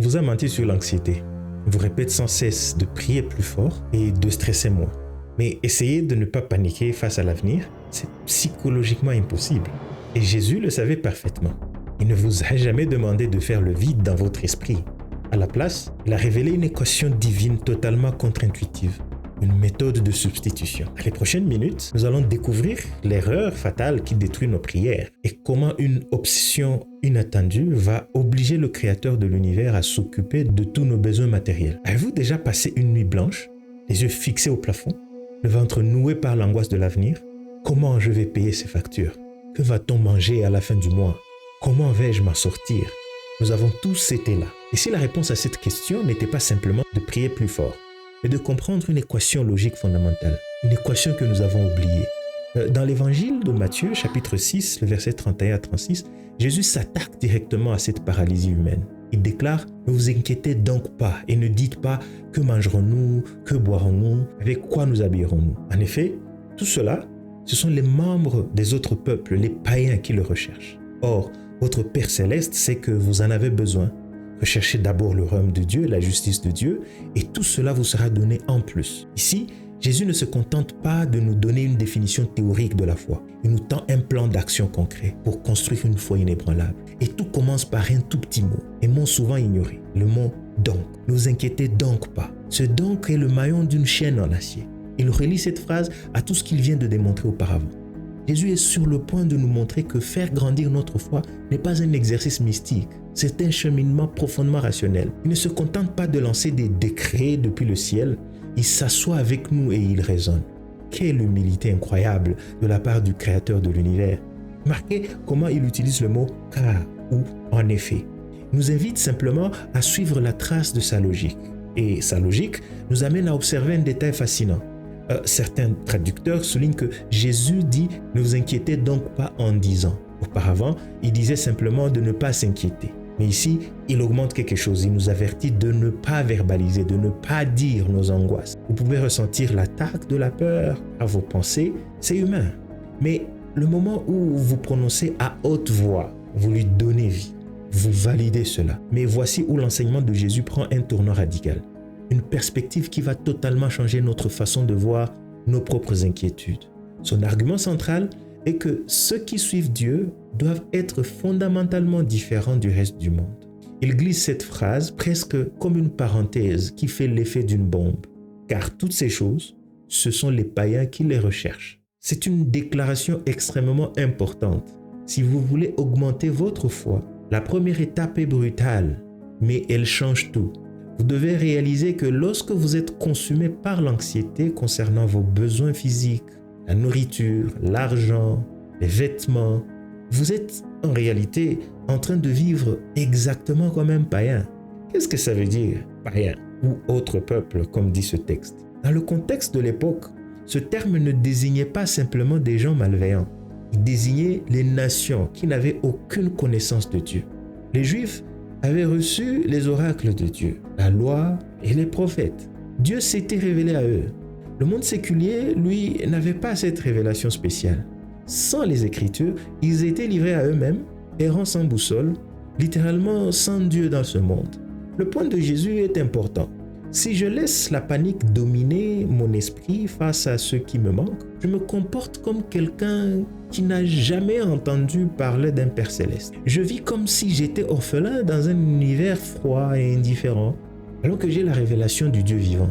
On vous a menti sur l'anxiété. On vous répète sans cesse de prier plus fort et de stresser moins. Mais essayez de ne pas paniquer face à l'avenir, c'est psychologiquement impossible. Et Jésus le savait parfaitement. Il ne vous a jamais demandé de faire le vide dans votre esprit. À la place, il a révélé une équation divine totalement contre-intuitive. Une méthode de substitution. Dans les prochaines minutes, nous allons découvrir l'erreur fatale qui détruit nos prières et comment une obsession inattendue va obliger le Créateur de l'univers à s'occuper de tous nos besoins matériels. Avez-vous déjà passé une nuit blanche, les yeux fixés au plafond, le ventre noué par l'angoisse de l'avenir? Comment je vais payer ces factures? Que va-t-on manger à la fin du mois? Comment vais-je m'en sortir? Nous avons tous été là. Et si la réponse à cette question n'était pas simplement de prier plus fort, mais de comprendre une équation logique fondamentale, une équation que nous avons oubliée. Dans l'évangile de Matthieu, chapitre 6, le verset 31 à 36, Jésus s'attaque directement à cette paralysie humaine. Il déclare « Ne vous inquiétez donc pas et ne dites pas que mangerons-nous, que boirons-nous, avec quoi nous habillerons-nous. » En effet, tout cela, ce sont les membres des autres peuples, les païens qui le recherchent. Or, votre Père Céleste sait que vous en avez besoin. Recherchez d'abord le royaume de Dieu, la justice de Dieu, et tout cela vous sera donné en plus. Ici, Jésus ne se contente pas de nous donner une définition théorique de la foi. Il nous tend un plan d'action concret pour construire une foi inébranlable. Et tout commence par un tout petit mot, un mot souvent ignoré, le mot « donc ». Ne vous inquiétez donc pas. Ce « donc » est le maillon d'une chaîne en acier. Il relie cette phrase à tout ce qu'il vient de démontrer auparavant. Jésus est sur le point de nous montrer que faire grandir notre foi n'est pas un exercice mystique. C'est un cheminement profondément rationnel. Il ne se contente pas de lancer des décrets depuis le ciel. Il s'assoit avec nous et il raisonne. Quelle humilité incroyable de la part du Créateur de l'univers. Remarquez comment il utilise le mot « car » ou « en effet ». Il nous invite simplement à suivre la trace de sa logique. Et sa logique nous amène à observer un détail fascinant. Certains traducteurs soulignent que Jésus dit « Ne vous inquiétez donc pas en disant ». Auparavant, il disait simplement de ne pas s'inquiéter. Mais ici, il augmente quelque chose. Il nous avertit de ne pas verbaliser, de ne pas dire nos angoisses. Vous pouvez ressentir l'attaque de la peur à vos pensées, c'est humain. Mais le moment où vous prononcez à haute voix, vous lui donnez vie. Vous validez cela. Mais voici où l'enseignement de Jésus prend un tournant radical. Une perspective qui va totalement changer notre façon de voir nos propres inquiétudes. Son argument central est que ceux qui suivent Dieu doivent être fondamentalement différents du reste du monde. Il glisse cette phrase presque comme une parenthèse qui fait l'effet d'une bombe. Car toutes ces choses, ce sont les païens qui les recherchent. C'est une déclaration extrêmement importante. Si vous voulez augmenter votre foi, la première étape est brutale, mais elle change tout. Vous devez réaliser que lorsque vous êtes consumé par l'anxiété concernant vos besoins physiques, la nourriture, l'argent, les vêtements, vous êtes en réalité en train de vivre exactement comme un païen. Qu'est-ce que ça veut dire, païen ou autre peuple, comme dit ce texte? Dans le contexte de l'époque, ce terme ne désignait pas simplement des gens malveillants. Il désignait les nations qui n'avaient aucune connaissance de Dieu. Les Juifs avaient reçu les oracles de Dieu, la loi et les prophètes. Dieu s'était révélé à eux. Le monde séculier, lui, n'avait pas cette révélation spéciale. Sans les Écritures, ils étaient livrés à eux-mêmes, errant sans boussole, littéralement sans Dieu dans ce monde. Le point de Jésus est important. Si je laisse la panique dominer mon esprit face à ce qui me manque, je me comporte comme quelqu'un qui n'a jamais entendu parler d'un Père Céleste. Je vis comme si j'étais orphelin dans un univers froid et indifférent, alors que j'ai la révélation du Dieu vivant.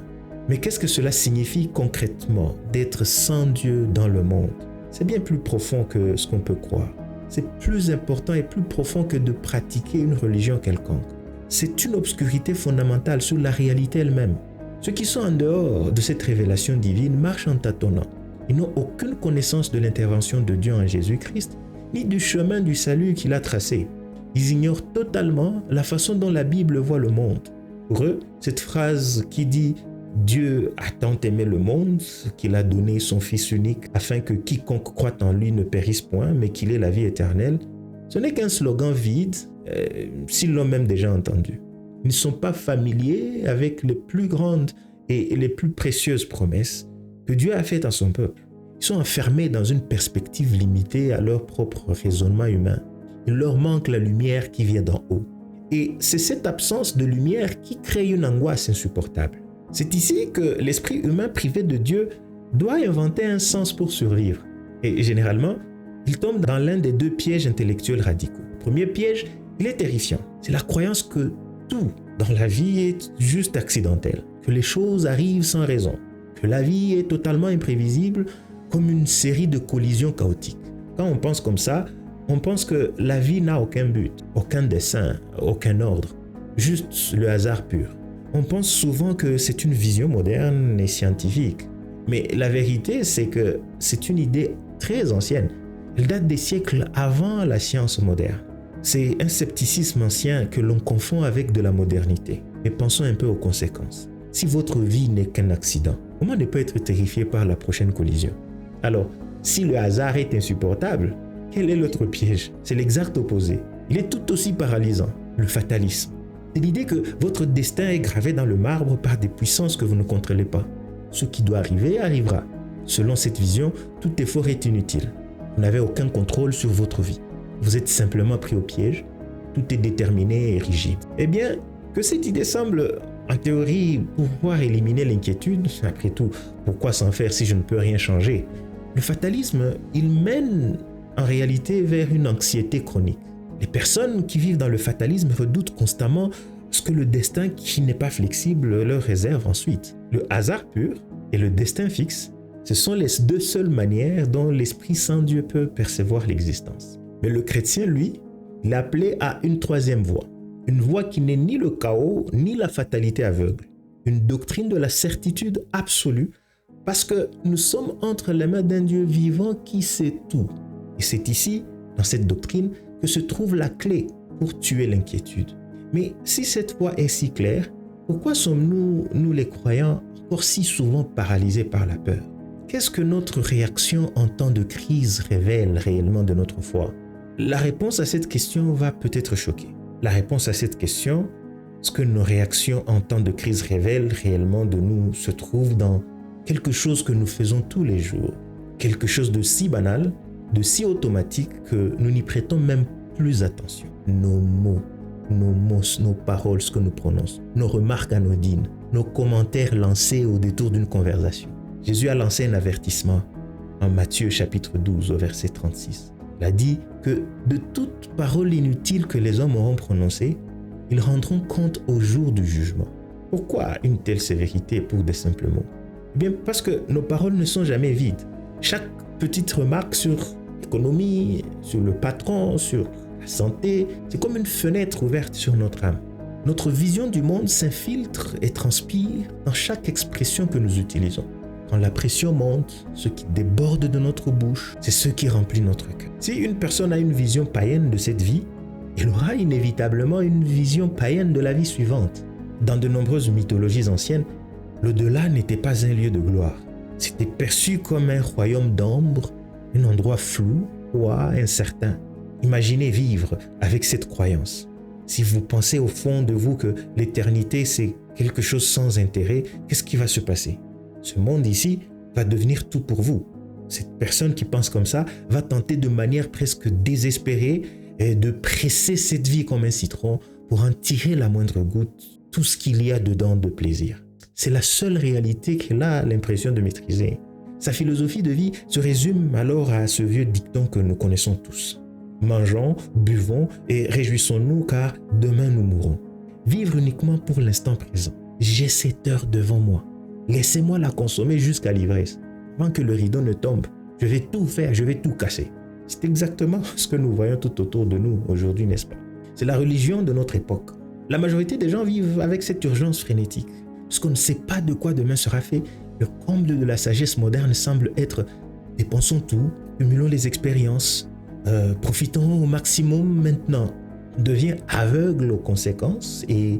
Mais qu'est-ce que cela signifie concrètement d'être sans Dieu dans le monde? C'est bien plus profond que ce qu'on peut croire. C'est plus important et plus profond que de pratiquer une religion quelconque. C'est une obscurité fondamentale sur la réalité elle-même. Ceux qui sont en dehors de cette révélation divine marchent en tâtonnant. Ils n'ont aucune connaissance de l'intervention de Dieu en Jésus-Christ, ni du chemin du salut qu'il a tracé. Ils ignorent totalement la façon dont la Bible voit le monde. Pour eux, cette phrase qui dit « Dieu a tant aimé le monde qu'il a donné son Fils unique afin que quiconque croit en lui ne périsse point, mais qu'il ait la vie éternelle », ce n'est qu'un slogan vide, s'ils l'ont même déjà entendu. Ils ne sont pas familiers avec les plus grandes et les plus précieuses promesses que Dieu a faites à son peuple. Ils sont enfermés dans une perspective limitée à leur propre raisonnement humain. Il leur manque la lumière qui vient d'en haut. Et c'est cette absence de lumière qui crée une angoisse insupportable. C'est ici que l'esprit humain privé de Dieu doit inventer un sens pour survivre. Et généralement, il tombe dans l'un des deux pièges intellectuels radicaux. Le premier piège, il est terrifiant. C'est la croyance que tout dans la vie est juste accidentel, que les choses arrivent sans raison, que la vie est totalement imprévisible comme une série de collisions chaotiques. Quand on pense comme ça, on pense que la vie n'a aucun but, aucun dessein, aucun ordre, juste le hasard pur. On pense souvent que c'est une vision moderne et scientifique. Mais la vérité, c'est que c'est une idée très ancienne. Elle date des siècles avant la science moderne. C'est un scepticisme ancien que l'on confond avec de la modernité. Mais pensons un peu aux conséquences. Si votre vie n'est qu'un accident, comment ne pas être terrifié par la prochaine collision? Alors, si le hasard est insupportable, quel est l'autre piège? C'est l'exact opposé. Il est tout aussi paralysant, le fatalisme. C'est l'idée que votre destin est gravé dans le marbre par des puissances que vous ne contrôlez pas. Ce qui doit arriver, arrivera. Selon cette vision, tout effort est inutile. Vous n'avez aucun contrôle sur votre vie. Vous êtes simplement pris au piège. Tout est déterminé et rigide. Eh bien, que cette idée semble, en théorie, pouvoir éliminer l'inquiétude, après tout, pourquoi s'en faire si je ne peux rien changer? Le fatalisme, il mène en réalité vers une anxiété chronique. Les personnes qui vivent dans le fatalisme redoutent constamment ce que le destin qui n'est pas flexible leur réserve ensuite. Le hasard pur et le destin fixe, ce sont les deux seules manières dont l'esprit sans Dieu peut percevoir l'existence. Mais le chrétien, lui, il est appelé à une troisième voie. Une voie qui n'est ni le chaos, ni la fatalité aveugle. Une doctrine de la certitude absolue, parce que nous sommes entre les mains d'un Dieu vivant qui sait tout. Et c'est ici, dans cette doctrine, que se trouve la clé pour tuer l'inquiétude. Mais si cette voie est si claire, pourquoi sommes-nous, nous les croyants, encore si souvent paralysés par la peur? Qu'est-ce que notre réaction en temps de crise révèle réellement de notre foi? La réponse à cette question va peut-être choquer. La réponse à cette question, ce que nos réactions en temps de crise révèlent réellement de nous, se trouve dans quelque chose que nous faisons tous les jours. Quelque chose de si banal, de si automatique que nous n'y prêtons même plus attention. Nos mots, nos paroles, ce que nous prononçons, nos remarques anodines, nos commentaires lancés au détour d'une conversation. Jésus a lancé un avertissement en Matthieu chapitre 12 au verset 36. Il a dit que de toute parole inutile que les hommes auront prononcée, ils rendront compte au jour du jugement. Pourquoi une telle sévérité pour des simples mots? Eh bien, parce que nos paroles ne sont jamais vides. Chaque petite remarque sur l'économie, sur le patron, sur la santé, c'est comme une fenêtre ouverte sur notre âme. Notre vision du monde s'infiltre et transpire dans chaque expression que nous utilisons. Quand la pression monte, ce qui déborde de notre bouche, c'est ce qui remplit notre cœur. Si une personne a une vision païenne de cette vie, il aura inévitablement une vision païenne de la vie suivante. Dans de nombreuses mythologies anciennes, l'au-delà n'était pas un lieu de gloire. C'était perçu comme un royaume d'ombre, un endroit flou, froid, incertain. Imaginez vivre avec cette croyance. Si vous pensez au fond de vous que l'éternité c'est quelque chose sans intérêt, qu'est-ce qui va se passer? Ce monde ici va devenir tout pour vous. Cette personne qui pense comme ça va tenter de manière presque désespérée de presser cette vie comme un citron pour en tirer la moindre goutte, tout ce qu'il y a dedans de plaisir. C'est la seule réalité qu'elle a l'impression de maîtriser. Sa philosophie de vie se résume alors à ce vieux dicton que nous connaissons tous. Mangeons, buvons et réjouissons-nous car demain nous mourrons. Vivre uniquement pour l'instant présent. J'ai cette heure devant moi. Laissez-moi la consommer jusqu'à l'ivresse. Avant que le rideau ne tombe, je vais tout faire, je vais tout casser. C'est exactement ce que nous voyons tout autour de nous aujourd'hui, n'est-ce pas? C'est la religion de notre époque. La majorité des gens vivent avec cette urgence frénétique. Parce qu'on ne sait pas de quoi demain sera fait, le comble de la sagesse moderne semble être « dépensons tout, cumulons les expériences, profitons au maximum maintenant ». On devient aveugle aux conséquences et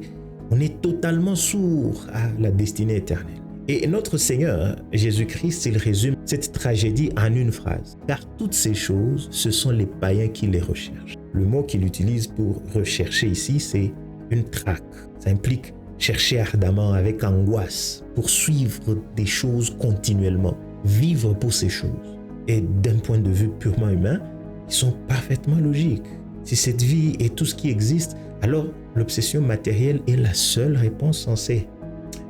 on est totalement sourd à la destinée éternelle. Et notre Seigneur, Jésus-Christ, il résume cette tragédie en une phrase. Car toutes ces choses, ce sont les païens qui les recherchent. Le mot qu'il utilise pour rechercher ici, c'est une traque. Ça implique chercher ardemment, avec angoisse, poursuivre des choses continuellement, vivre pour ces choses. Et d'un point de vue purement humain, ils sont parfaitement logiques. Si cette vie et tout ce qui existe alors l'obsession matérielle est la seule réponse sensée.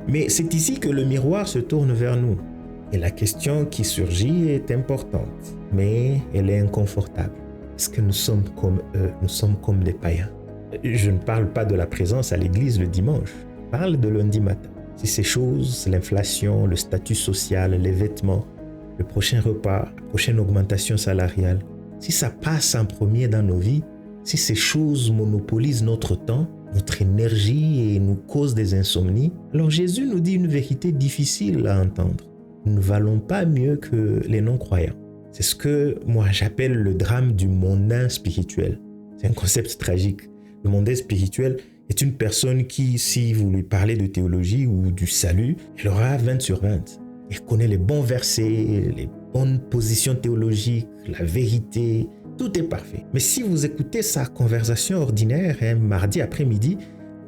Mais c'est ici que le miroir se tourne vers nous. Et la question qui surgit est importante, mais elle est inconfortable. Est-ce que nous sommes comme eux? Nous sommes comme des païens. Je ne parle pas de la présence à l'église le dimanche. Je parle de lundi matin. Si ces choses, l'inflation, le statut social, les vêtements, le prochain repas, la prochaine augmentation salariale, si ça passe en premier dans nos vies, si ces choses monopolisent notre temps, notre énergie et nous causent des insomnies, alors Jésus nous dit une vérité difficile à entendre. Nous ne valons pas mieux que les non-croyants. C'est ce que moi j'appelle le drame du mondain spirituel. C'est un concept tragique. Le mondain spirituel est une personne qui, si vous lui parlez de théologie ou du salut, elle aura 20 sur 20. Elle connaît les bons versets, les bonnes positions théologiques, la vérité, tout est parfait. Mais si vous écoutez sa conversation ordinaire un mardi après-midi,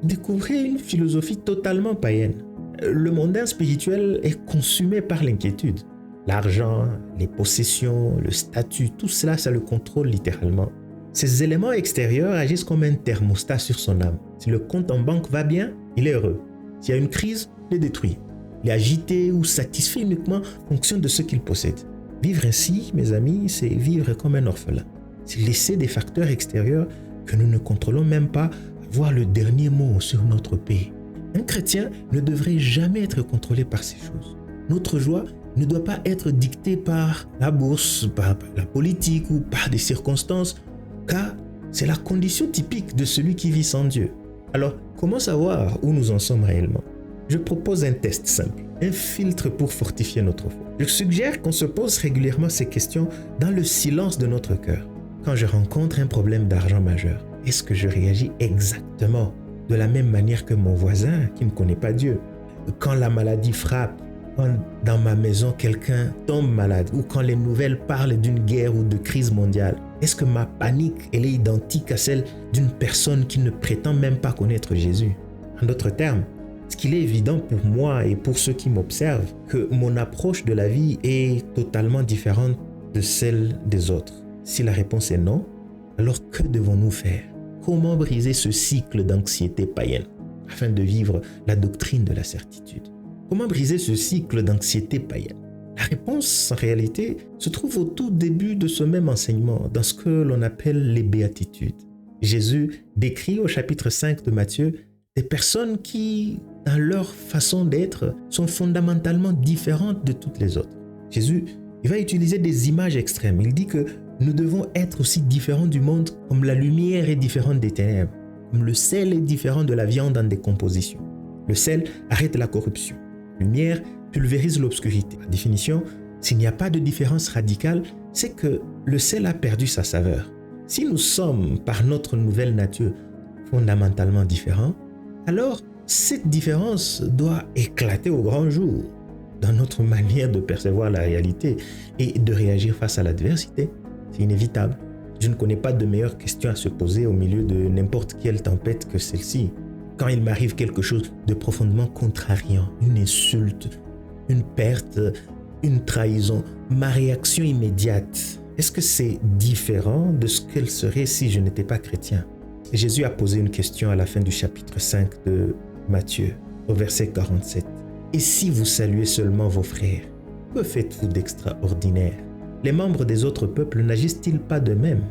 vous découvrez une philosophie totalement païenne. Le mondain spirituel est consumé par l'inquiétude. L'argent, les possessions, le statut, tout cela, ça le contrôle littéralement. Ces éléments extérieurs agissent comme un thermostat sur son âme. Si le compte en banque va bien, il est heureux. S'il y a une crise, il est détruit. Il est agité ou satisfait uniquement en fonction de ce qu'il possède. Vivre ainsi, mes amis, c'est vivre comme un orphelin. C'est laisser des facteurs extérieurs que nous ne contrôlons même pas avoir le dernier mot sur notre paix. Un chrétien ne devrait jamais être contrôlé par ces choses. Notre joie ne doit pas être dictée par la bourse, par la politique ou par des circonstances, car c'est la condition typique de celui qui vit sans Dieu. Alors, comment savoir où nous en sommes réellement? Je propose un test simple, un filtre pour fortifier notre foi. Je suggère qu'on se pose régulièrement ces questions dans le silence de notre cœur. Quand je rencontre un problème d'argent majeur, est-ce que je réagis exactement de la même manière que mon voisin qui ne connaît pas Dieu? Quand la maladie frappe, quand dans ma maison quelqu'un tombe malade ou quand les nouvelles parlent d'une guerre ou de crise mondiale, est-ce que ma panique elle est identique à celle d'une personne qui ne prétend même pas connaître Jésus? En d'autres termes, est-ce qu'il est évident pour moi et pour ceux qui m'observent que mon approche de la vie est totalement différente de celle des autres? Si la réponse est non, alors que devons-nous faire? Comment briser ce cycle d'anxiété païenne afin de vivre la doctrine de la certitude? Comment briser ce cycle d'anxiété païenne? La réponse, en réalité, se trouve au tout début de ce même enseignement, dans ce que l'on appelle les béatitudes. Jésus décrit au chapitre 5 de Matthieu des personnes qui, dans leur façon d'être, sont fondamentalement différentes de toutes les autres. Jésus, il va utiliser des images extrêmes. Il dit que nous devons être aussi différents du monde comme la lumière est différente des ténèbres, comme le sel est différent de la viande en décomposition. Le sel arrête la corruption. La lumière pulvérise l'obscurité. Par définition, s'il n'y a pas de différence radicale, c'est que le sel a perdu sa saveur. Si nous sommes, par notre nouvelle nature, fondamentalement différents, alors cette différence doit éclater au grand jour dans notre manière de percevoir la réalité et de réagir face à l'adversité. C'est inévitable. Je ne connais pas de meilleure question à se poser au milieu de n'importe quelle tempête que celle-ci. Quand il m'arrive quelque chose de profondément contrariant, une insulte, une perte, une trahison, ma réaction immédiate, est-ce que c'est différent de ce qu'elle serait si je n'étais pas chrétien? Jésus a posé une question à la fin du chapitre 5 de Matthieu, au verset 47. Et si vous saluez seulement vos frères, que faites-vous d'extraordinaire? Les membres des autres peuples n'agissent-ils pas de même?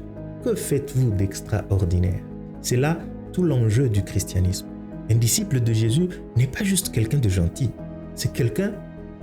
Que faites-vous d'extraordinaire? C'est là tout l'enjeu du christianisme. Un disciple de Jésus n'est pas juste quelqu'un de gentil, c'est quelqu'un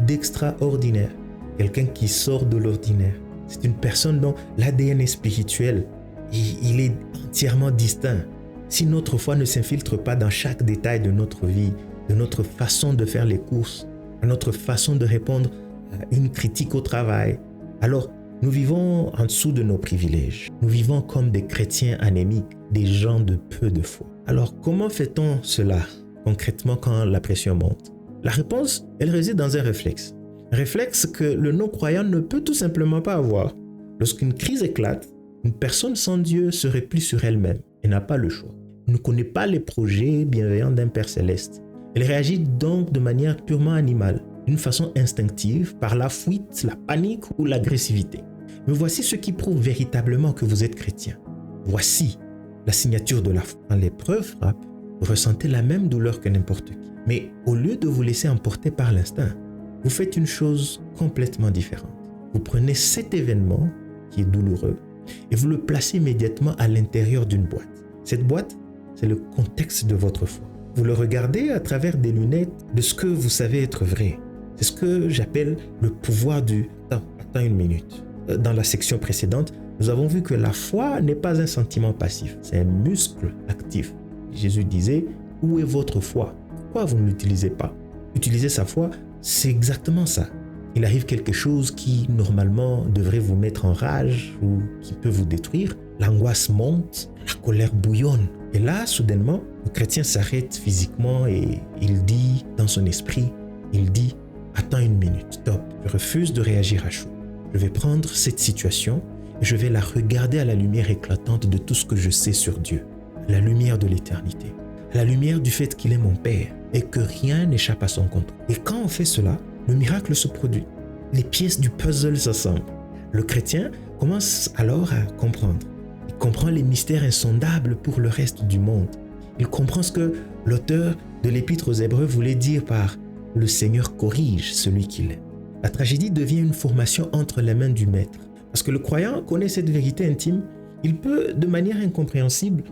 d'extraordinaire, quelqu'un qui sort de l'ordinaire. C'est une personne dont l'ADN est spirituel et il est entièrement distinct. Si notre foi ne s'infiltre pas dans chaque détail de notre vie, de notre façon de faire les courses, à notre façon de répondre à une critique au travail, alors nous vivons en dessous de nos privilèges. Nous vivons comme des chrétiens anémiques, des gens de peu de foi. Alors comment fait-on cela concrètement quand la pression monte? La réponse, elle réside dans un réflexe. Un réflexe que le non-croyant ne peut tout simplement pas avoir. Lorsqu'une crise éclate, une personne sans Dieu se replie sur elle-même et n'a pas le choix. Elle ne connaît pas les projets bienveillants d'un Père céleste. Elle réagit donc de manière purement animale, d'une façon instinctive, par la fuite, la panique ou l'agressivité. Mais voici ce qui prouve véritablement que vous êtes chrétien. Voici la signature de la foi. Quand l'épreuve frappe, vous ressentez la même douleur que n'importe qui. Mais au lieu de vous laisser emporter par l'instinct, vous faites une chose complètement différente. Vous prenez cet événement qui est douloureux et vous le placez immédiatement à l'intérieur d'une boîte. Cette boîte, c'est le contexte de votre foi. Vous le regardez à travers des lunettes de ce que vous savez être vrai. C'est ce que j'appelle le pouvoir du « attends une minute ». Dans la section précédente, nous avons vu que la foi n'est pas un sentiment passif, c'est un muscle actif. Jésus disait « Où est votre foi ? Pourquoi vous ne l'utilisez pas ?» Utiliser sa foi, c'est exactement ça. Il arrive quelque chose qui, normalement, devrait vous mettre en rage ou qui peut vous détruire. L'angoisse monte, la colère bouillonne. Et là, soudainement, le chrétien s'arrête physiquement et il dit dans son esprit, il dit « Attends une minute, stop, je refuse de réagir à chaud. Je vais prendre cette situation et je vais la regarder à la lumière éclatante de tout ce que je sais sur Dieu, à la lumière de l'éternité, à la lumière du fait qu'il est mon Père et que rien n'échappe à son contrôle. » Et quand on fait cela, le miracle se produit. Les pièces du puzzle s'assemblent. Le chrétien commence alors à comprendre. Il comprend les mystères insondables pour le reste du monde. Il comprend ce que l'auteur de l'Épître aux Hébreux voulait dire par « Le Seigneur corrige celui qu'il aime ». La tragédie devient une formation entre les mains du Maître. Parce que le croyant connaît cette vérité intime, il peut, de manière incompréhensible,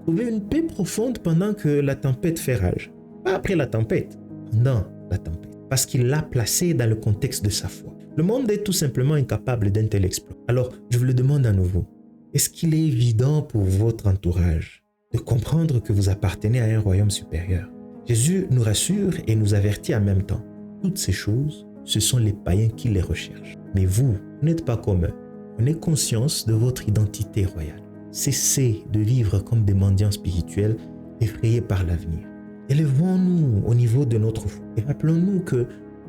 trouver une paix profonde pendant que la tempête fait rage. Pas après la tempête, pendant la tempête. Parce qu'il l'a placé dans le contexte de sa foi. Le monde est tout simplement incapable d'un tel exploit. Alors, je vous le demande à nouveau. Est-ce qu'il est évident pour votre entourage de comprendre que vous appartenez à un royaume supérieur? Jésus nous rassure et nous avertit en même temps. Toutes ces choses, ce sont les païens qui les recherchent. Mais vous n'êtes pas comme eux. Prenez conscience de votre identité royale. Cessez de vivre comme des mendiants spirituels effrayés par l'avenir. Élevons-nous au niveau de notre foi et rappelons-nous que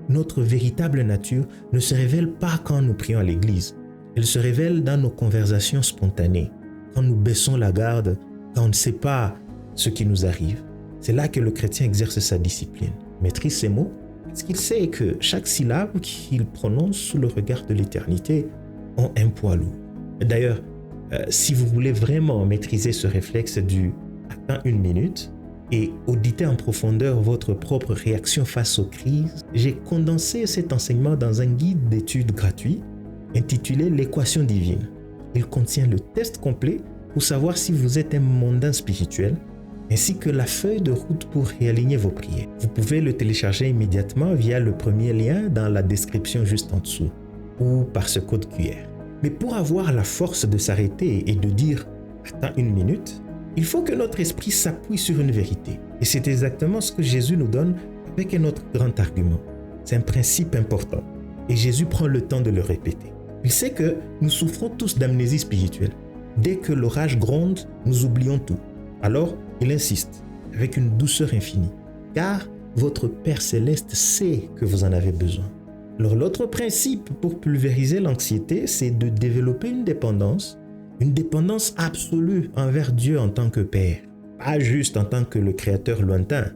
notre véritable nature ne se révèle pas quand nous prions à l'église. Elle se révèle dans nos conversations spontanées, quand nous baissons la garde, quand on ne sait pas ce qui nous arrive. C'est là que le chrétien exerce sa discipline. Il maîtrise ses mots parce qu'il sait que chaque syllabe qu'il prononce sous le regard de l'éternité ont un poids lourd. D'ailleurs, si vous voulez vraiment maîtriser ce réflexe du « attends une minute », et auditer en profondeur votre propre réaction face aux crises, j'ai condensé cet enseignement dans un guide d'études gratuit intitulé « L'équation divine ». Il contient le test complet pour savoir si vous êtes un mondain spirituel, ainsi que la feuille de route pour réaligner vos prières. Vous pouvez le télécharger immédiatement via le premier lien dans la description juste en dessous, ou par ce code QR. Mais pour avoir la force de s'arrêter et de dire « attends une minute », il faut que notre esprit s'appuie sur une vérité. Et c'est exactement ce que Jésus nous donne avec un autre grand argument. C'est un principe important. Et Jésus prend le temps de le répéter. Il sait que nous souffrons tous d'amnésie spirituelle. Dès que l'orage gronde, nous oublions tout. Alors, il insiste, avec une douceur infinie. Car votre Père Céleste sait que vous en avez besoin. Alors, l'autre principe pour pulvériser l'anxiété, c'est de développer une dépendance absolue envers Dieu en tant que Père. Pas juste en tant que le Créateur lointain,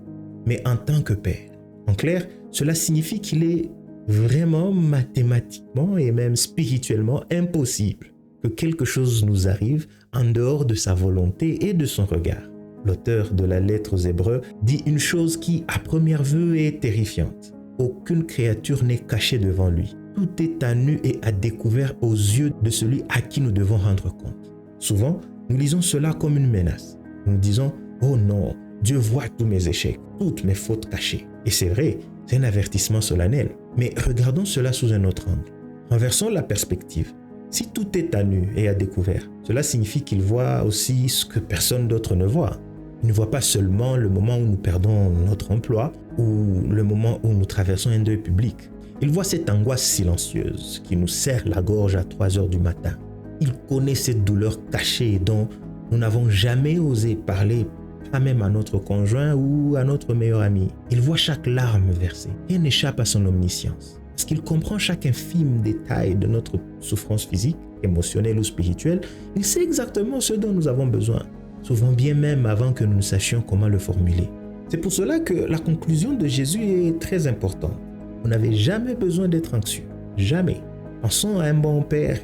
mais en tant que Père. En clair, cela signifie qu'il est vraiment mathématiquement et même spirituellement impossible que quelque chose nous arrive en dehors de sa volonté et de son regard. L'auteur de la lettre aux Hébreux dit une chose qui, à première vue, est terrifiante. Aucune créature n'est cachée devant lui. Tout est à nu et à découvert aux yeux de celui à qui nous devons rendre compte. Souvent, nous lisons cela comme une menace. Nous disons « Oh non, Dieu voit tous mes échecs, toutes mes fautes cachées. » Et c'est vrai, c'est un avertissement solennel. Mais regardons cela sous un autre angle. Renversons la perspective. Si tout est à nu et à découvert, cela signifie qu'il voit aussi ce que personne d'autre ne voit. Il ne voit pas seulement le moment où nous perdons notre emploi ou le moment où nous traversons un deuil public. Il voit cette angoisse silencieuse qui nous serre la gorge à 3 heures du matin. Il connaît cette douleur cachée dont nous n'avons jamais osé parler, pas même à notre conjoint ou à notre meilleur ami. Il voit chaque larme versée. Rien n'échappe à son omniscience. Parce qu'il comprend chaque infime détail de notre souffrance physique, émotionnelle ou spirituelle, il sait exactement ce dont nous avons besoin, souvent bien même avant que nous ne sachions comment le formuler. C'est pour cela que la conclusion de Jésus est très importante. Vous n'avez jamais besoin d'être anxieux. Jamais. Pensons à un bon père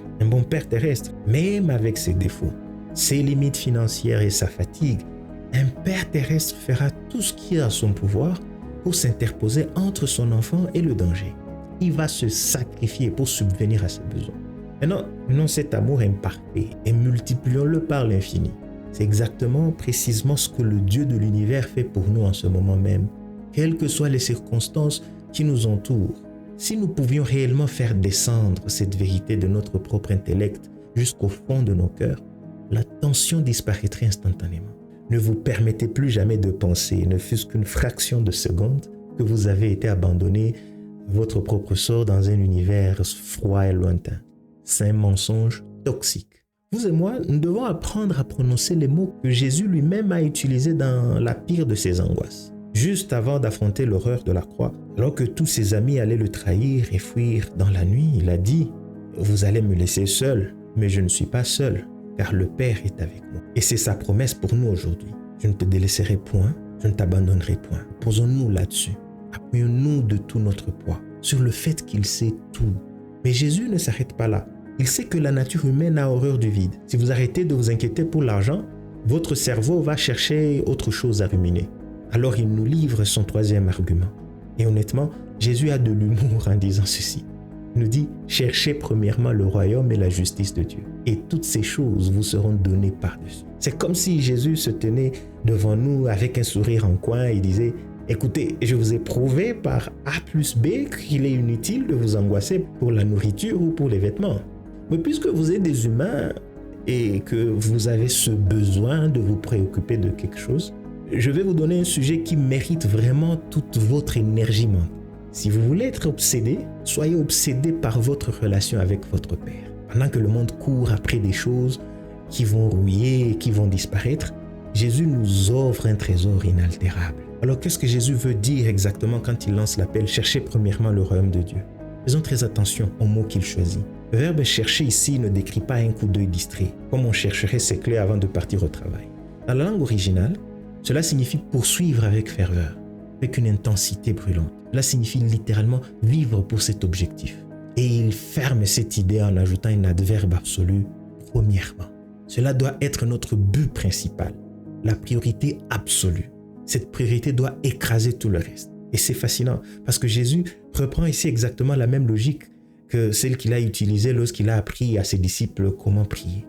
terrestre, même avec ses défauts. ses limites financières et sa fatigue, un père terrestre fera tout ce qui est à son pouvoir pour s'interposer entre son enfant et le danger. Il va se sacrifier pour subvenir à ses besoins. Maintenant, prenons cet amour imparfait et multiplions-le par l'infini. C'est exactement, précisément ce que le Dieu de l'univers fait pour nous en ce moment même, quelles que soient les circonstances qui nous entourent. Si nous pouvions réellement faire descendre cette vérité de notre propre intellect jusqu'au fond de nos cœurs, la tension disparaîtrait instantanément. Ne vous permettez plus jamais de penser, ne fût-ce qu'une fraction de seconde, que vous avez été abandonné à votre propre sort dans un univers froid et lointain. C'est un mensonge toxique. Vous et moi, nous devons apprendre à prononcer les mots que Jésus lui-même a utilisés dans la pire de ses angoisses. Juste avant d'affronter l'horreur de la croix, alors que tous ses amis allaient le trahir et fuir dans la nuit, il a dit « Vous allez me laisser seul, mais je ne suis pas seul, car le Père est avec moi. » Et c'est sa promesse pour nous aujourd'hui. Je ne te délaisserai point, je ne t'abandonnerai point. Posons-nous là-dessus. Appuyons-nous de tout notre poids sur le fait qu'il sait tout. Mais Jésus ne s'arrête pas là. Il sait que la nature humaine a horreur du vide. Si vous arrêtez de vous inquiéter pour l'argent, votre cerveau va chercher autre chose à ruminer. Alors il nous livre son troisième argument. Et honnêtement, Jésus a de l'humour en disant ceci. Il nous dit « Cherchez premièrement le royaume et la justice de Dieu. Et toutes ces choses vous seront données par-dessus. » C'est comme si Jésus se tenait devant nous avec un sourire en coin et disait « Écoutez, je vous ai prouvé par A plus B qu'il est inutile de vous angoisser pour la nourriture ou pour les vêtements. Mais puisque vous êtes des humains et que vous avez ce besoin de vous préoccuper de quelque chose, je vais vous donner un sujet qui mérite vraiment toute votre énergie mentale. Si vous voulez être obsédé, soyez obsédé par votre relation avec votre Père. Pendant que le monde court après des choses qui vont rouiller et qui vont disparaître, Jésus nous offre un trésor inaltérable. Alors qu'est-ce que Jésus veut dire exactement quand il lance l'appel « Cherchez premièrement le royaume de Dieu ». Faisons très attention aux mots qu'il choisit. Le verbe « chercher » ici ne décrit pas un coup d'œil distrait, comme on chercherait ses clés avant de partir au travail. Dans la langue originale, cela signifie poursuivre avec ferveur, avec une intensité brûlante. Cela signifie littéralement vivre pour cet objectif. Et il ferme cette idée en ajoutant un adverbe absolu, premièrement. Cela doit être notre but principal, la priorité absolue. Cette priorité doit écraser tout le reste. Et c'est fascinant parce que Jésus reprend ici exactement la même logique que celle qu'il a utilisée lorsqu'il a appris à ses disciples comment prier.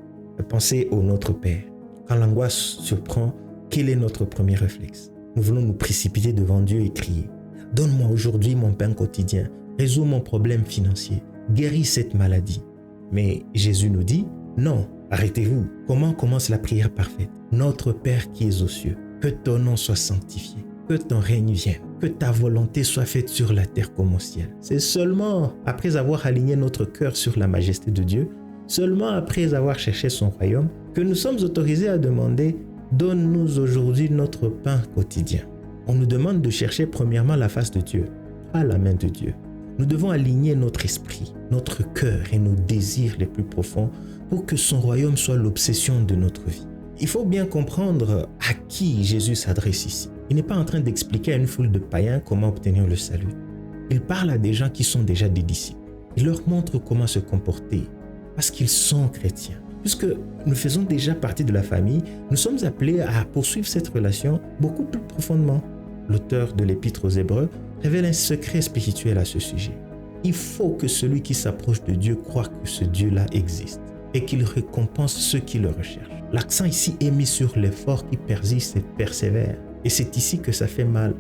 Pensez au Notre Père. Quand l'angoisse surprend, quel est notre premier réflexe? Nous voulons nous précipiter devant Dieu et crier « Donne-moi aujourd'hui mon pain quotidien, résous mon problème financier, guéris cette maladie. » Mais Jésus nous dit « Non, arrêtez-vous. Comment commence la prière parfaite? Notre Père qui es aux cieux, que ton nom soit sanctifié, que ton règne vienne, que ta volonté soit faite sur la terre comme au ciel. » C'est seulement après avoir aligné notre cœur sur la majesté de Dieu, seulement après avoir cherché son royaume, que nous sommes autorisés à demander « Donne-nous aujourd'hui notre pain quotidien. » On nous demande de chercher premièrement la face de Dieu, pas la main de Dieu. Nous devons aligner notre esprit, notre cœur et nos désirs les plus profonds pour que son royaume soit l'obsession de notre vie. Il faut bien comprendre à qui Jésus s'adresse ici. Il n'est pas en train d'expliquer à une foule de païens comment obtenir le salut. Il parle à des gens qui sont déjà des disciples. Il leur montre comment se comporter parce qu'ils sont chrétiens. Puisque nous faisons déjà partie de la famille, nous sommes appelés à poursuivre cette relation beaucoup plus profondément. L'auteur de l'Épître aux Hébreux révèle un secret spirituel à ce sujet. Il faut que celui qui s'approche de Dieu croie que ce Dieu-là existe et qu'il récompense ceux qui le recherchent. L'accent ici est mis sur l'effort qui persiste et persévère. Et c'est ici que ça fait mal.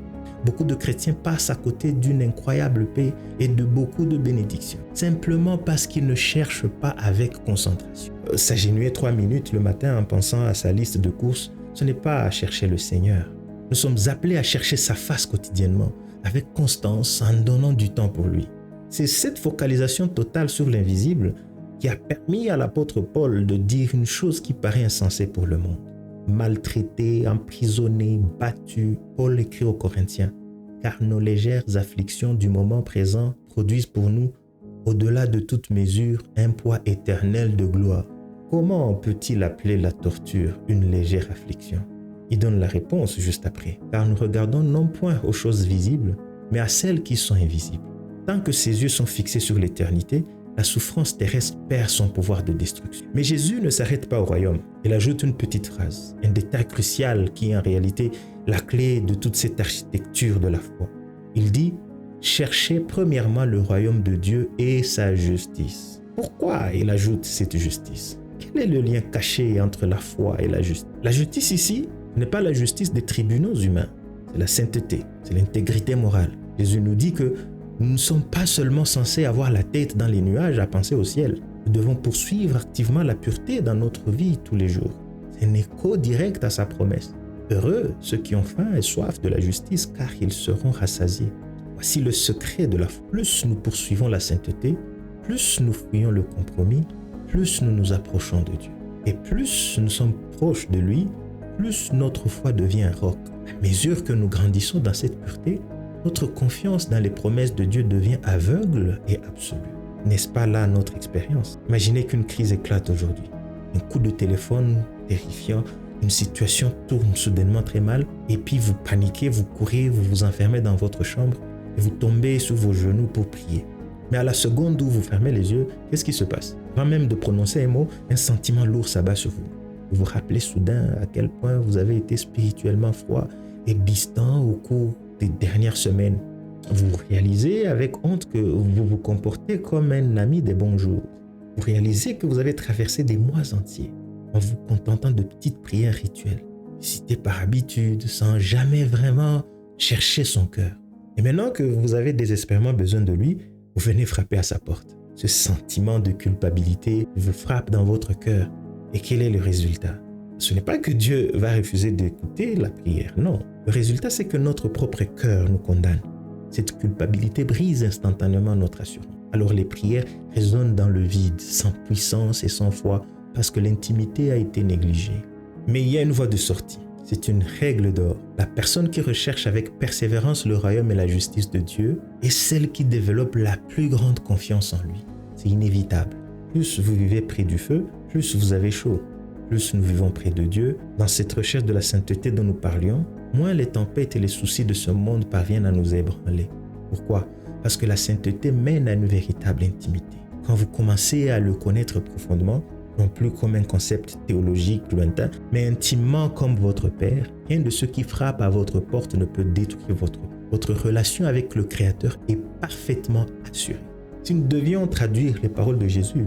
Beaucoup de chrétiens passent à côté d'une incroyable paix et de beaucoup de bénédictions, simplement parce qu'ils ne cherchent pas avec concentration. S'agenouiller 3 minutes le matin en pensant à sa liste de courses, ce n'est pas à chercher le Seigneur. Nous sommes appelés à chercher sa face quotidiennement, avec constance, en donnant du temps pour lui. C'est cette focalisation totale sur l'invisible qui a permis à l'apôtre Paul de dire une chose qui paraît insensée pour le monde. Maltraité, emprisonné, battu, Paul écrit aux Corinthiens, car nos légères afflictions du moment présent produisent pour nous, au-delà de toute mesure, un poids éternel de gloire. Comment peut-il appeler la torture une légère affliction? Il donne la réponse juste après, car nous regardons non point aux choses visibles, mais à celles qui sont invisibles. Tant que ses yeux sont fixés sur l'éternité, la souffrance terrestre perd son pouvoir de destruction. Mais Jésus ne s'arrête pas au royaume. Il ajoute une petite phrase, un détail crucial qui est en réalité la clé de toute cette architecture de la foi. Il dit « Cherchez premièrement le royaume de Dieu et sa justice ». Pourquoi il ajoute cette justice? Quel est le lien caché entre la foi et la justice? La justice ici n'est pas la justice des tribunaux humains, c'est la sainteté, c'est l'intégrité morale. Jésus nous dit que nous ne sommes pas seulement censés avoir la tête dans les nuages à penser au ciel. Nous devons poursuivre activement la pureté dans notre vie tous les jours. C'est un écho direct à sa promesse. Heureux ceux qui ont faim et soif de la justice, car ils seront rassasiés. Voici le secret de la foi. Plus nous poursuivons la sainteté, plus nous fuyons le compromis, plus nous nous approchons de Dieu. Et plus nous sommes proches de lui, plus notre foi devient un roc. À mesure que nous grandissons dans cette pureté, notre confiance dans les promesses de Dieu devient aveugle et absolue. N'est-ce pas là notre expérience? Imaginez qu'une crise éclate aujourd'hui. Un coup de téléphone terrifiant, une situation tourne soudainement très mal, et puis vous paniquez, vous courez, vous vous enfermez dans votre chambre et vous tombez sur vos genoux pour prier. Mais à la seconde où vous fermez les yeux, qu'est-ce qui se passe? Avant même de prononcer un mot, un sentiment lourd s'abat sur vous. Vous vous rappelez soudain à quel point vous avez été spirituellement froid et distant au cours des dernières semaines. Vous réalisez avec honte que vous vous comportez comme un ami des bons jours. Vous réalisez que vous avez traversé des mois entiers en vous contentant de petites prières rituelles, citées par habitude, sans jamais vraiment chercher son cœur. Et maintenant que vous avez désespérément besoin de lui, vous venez frapper à sa porte. Ce sentiment de culpabilité vous frappe dans votre cœur. Et quel est le résultat? Ce n'est pas que Dieu va refuser d'écouter la prière, non. Le résultat, c'est que notre propre cœur nous condamne. Cette culpabilité brise instantanément notre assurance. Alors les prières résonnent dans le vide, sans puissance et sans foi, parce que l'intimité a été négligée. Mais il y a une voie de sortie. C'est une règle d'or. La personne qui recherche avec persévérance le royaume et la justice de Dieu est celle qui développe la plus grande confiance en lui. C'est inévitable. Plus vous vivez près du feu, plus vous avez chaud. Plus nous vivons près de Dieu, dans cette recherche de la sainteté dont nous parlions, moins les tempêtes et les soucis de ce monde parviennent à nous ébranler. Pourquoi? Parce que la sainteté mène à une véritable intimité. Quand vous commencez à le connaître profondément, non plus comme un concept théologique lointain, mais intimement comme votre Père, rien de ce qui frappe à votre porte ne peut détruire votre relation avec le Créateur est parfaitement assurée. Si nous devions traduire les paroles de Jésus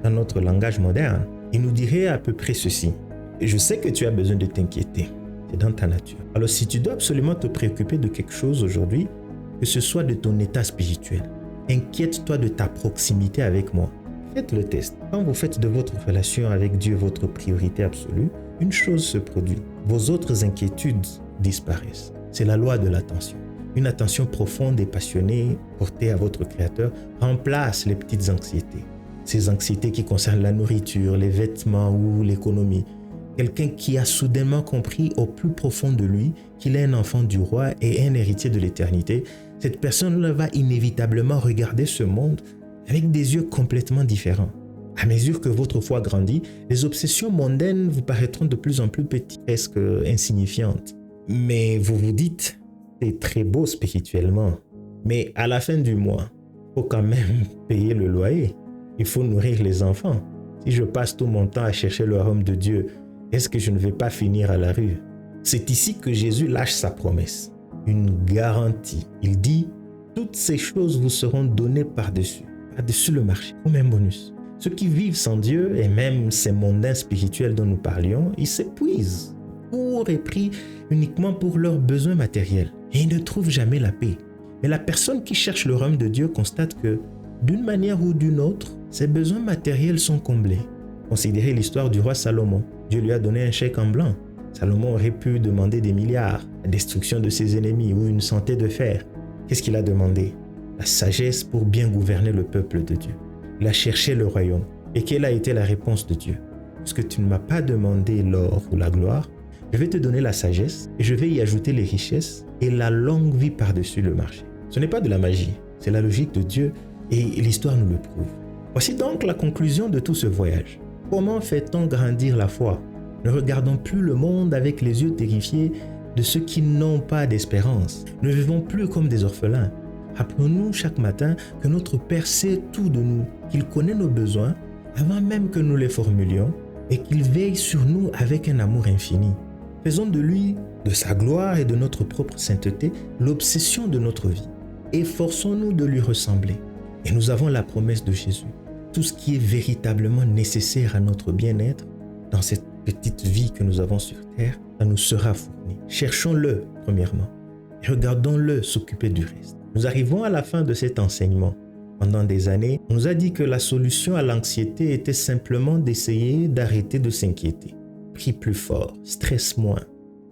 dans notre langage moderne, il nous dirait à peu près ceci. Je sais que tu as besoin de t'inquiéter. C'est dans ta nature. Alors si tu dois absolument te préoccuper de quelque chose aujourd'hui, que ce soit de ton état spirituel, inquiète-toi de ta proximité avec moi. Faites le test. Quand vous faites de votre relation avec Dieu votre priorité absolue, une chose se produit. Vos autres inquiétudes disparaissent. C'est la loi de l'attention. Une attention profonde et passionnée portée à votre Créateur remplace les petites anxiétés. Ces anxiétés qui concernent la nourriture, les vêtements ou l'économie. Quelqu'un qui a soudainement compris au plus profond de lui qu'il est un enfant du roi et un héritier de l'éternité, cette personne va inévitablement regarder ce monde avec des yeux complètement différents. À mesure que votre foi grandit, les obsessions mondaines vous paraîtront de plus en plus petites, presque insignifiantes. Mais vous vous dites, c'est très beau spirituellement, mais à la fin du mois, il faut quand même payer le loyer. Il faut nourrir les enfants. Si je passe tout mon temps à chercher le royaume de Dieu, est-ce que je ne vais pas finir à la rue? C'est ici que Jésus lâche sa promesse, une garantie. Il dit, toutes ces choses vous seront données par-dessus le marché, comme un bonus. Ceux qui vivent sans Dieu, et même ces mondains spirituels dont nous parlions, ils s'épuisent, courent et prient uniquement pour leurs besoins matériels. Et ils ne trouvent jamais la paix. Mais la personne qui cherche le royaume de Dieu constate que, d'une manière ou d'une autre, ses besoins matériels sont comblés. Considérez l'histoire du roi Salomon. Dieu lui a donné un chèque en blanc. Salomon aurait pu demander des milliards, la destruction de ses ennemis ou une santé de fer. Qu'est-ce qu'il a demandé? La sagesse pour bien gouverner le peuple de Dieu. Il a cherché le royaume. Et quelle a été la réponse de Dieu? Puisque tu ne m'as pas demandé l'or ou la gloire, je vais te donner la sagesse et je vais y ajouter les richesses et la longue vie par-dessus le marché. Ce n'est pas de la magie, c'est la logique de Dieu et l'histoire nous le prouve. Voici donc la conclusion de tout ce voyage. Comment fait-on grandir la foi? Ne regardons plus le monde avec les yeux terrifiés de ceux qui n'ont pas d'espérance. Ne vivons plus comme des orphelins. Rappelons-nous chaque matin que notre Père sait tout de nous, qu'il connaît nos besoins avant même que nous les formulions et qu'il veille sur nous avec un amour infini. Faisons de lui, de sa gloire et de notre propre sainteté, l'obsession de notre vie. Efforçons-nous de lui ressembler. Et nous avons la promesse de Jésus. Tout ce qui est véritablement nécessaire à notre bien-être dans cette petite vie que nous avons sur terre, ça nous sera fourni. Cherchons-le, premièrement, et regardons-le s'occuper du reste. Nous arrivons à la fin de cet enseignement. Pendant des années, on nous a dit que la solution à l'anxiété était simplement d'essayer d'arrêter de s'inquiéter. Prie plus fort, stresse moins.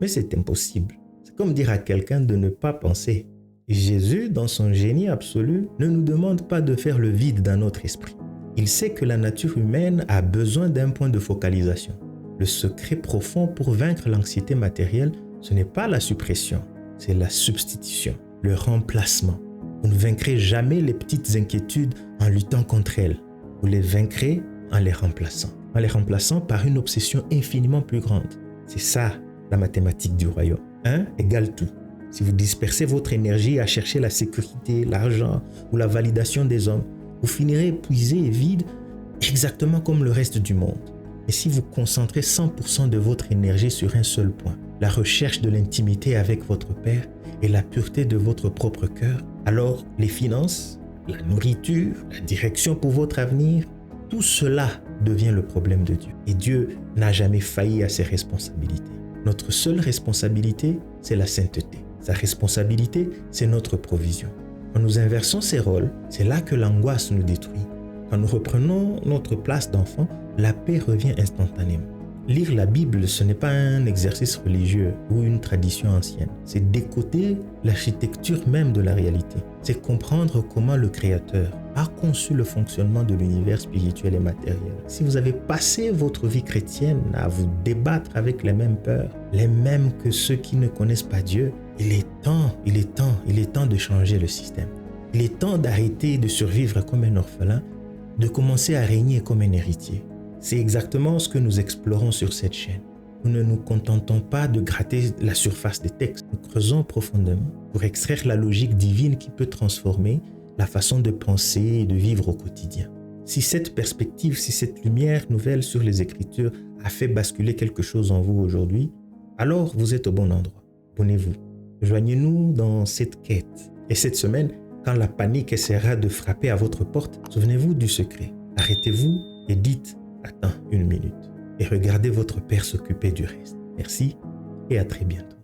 Mais c'est impossible. C'est comme dire à quelqu'un de ne pas penser. Et Jésus, dans son génie absolu, ne nous demande pas de faire le vide dans notre esprit. Il sait que la nature humaine a besoin d'un point de focalisation. Le secret profond pour vaincre l'anxiété matérielle, ce n'est pas la suppression, c'est la substitution, le remplacement. Vous ne vaincrez jamais les petites inquiétudes en luttant contre elles. Vous les vaincrez en les remplaçant par une obsession infiniment plus grande. C'est ça la mathématique du royaume. 1 égale tout. Si vous dispersez votre énergie à chercher la sécurité, l'argent ou la validation des hommes, vous finirez épuisé et vide exactement comme le reste du monde. Et si vous concentrez 100% de votre énergie sur un seul point, la recherche de l'intimité avec votre Père et la pureté de votre propre cœur, alors les finances, la nourriture, la direction pour votre avenir, tout cela devient le problème de Dieu. Et Dieu n'a jamais failli à ses responsabilités. Notre seule responsabilité, c'est la sainteté. Sa responsabilité, c'est notre provision. Quand nous inversons ces rôles, c'est là que l'angoisse nous détruit. Quand nous reprenons notre place d'enfant, la paix revient instantanément. Lire la Bible, ce n'est pas un exercice religieux ou une tradition ancienne. C'est décoder l'architecture même de la réalité. C'est comprendre comment le Créateur a conçu le fonctionnement de l'univers spirituel et matériel. Si vous avez passé votre vie chrétienne à vous débattre avec les mêmes peurs, les mêmes que ceux qui ne connaissent pas Dieu, il est temps de changer le système. Il est temps d'arrêter de survivre comme un orphelin, de commencer à régner comme un héritier. C'est exactement ce que nous explorons sur cette chaîne. Nous ne nous contentons pas de gratter la surface des textes. Nous creusons profondément pour extraire la logique divine qui peut transformer la façon de penser et de vivre au quotidien. Si cette perspective, si cette lumière nouvelle sur les Écritures a fait basculer quelque chose en vous aujourd'hui, alors vous êtes au bon endroit. Abonnez-vous. Joignez-nous dans cette quête. Et cette semaine, quand la panique essaiera de frapper à votre porte, souvenez-vous du secret. Arrêtez-vous et dites « Attends une minute » et regardez votre Père s'occuper du reste. Merci et à très bientôt.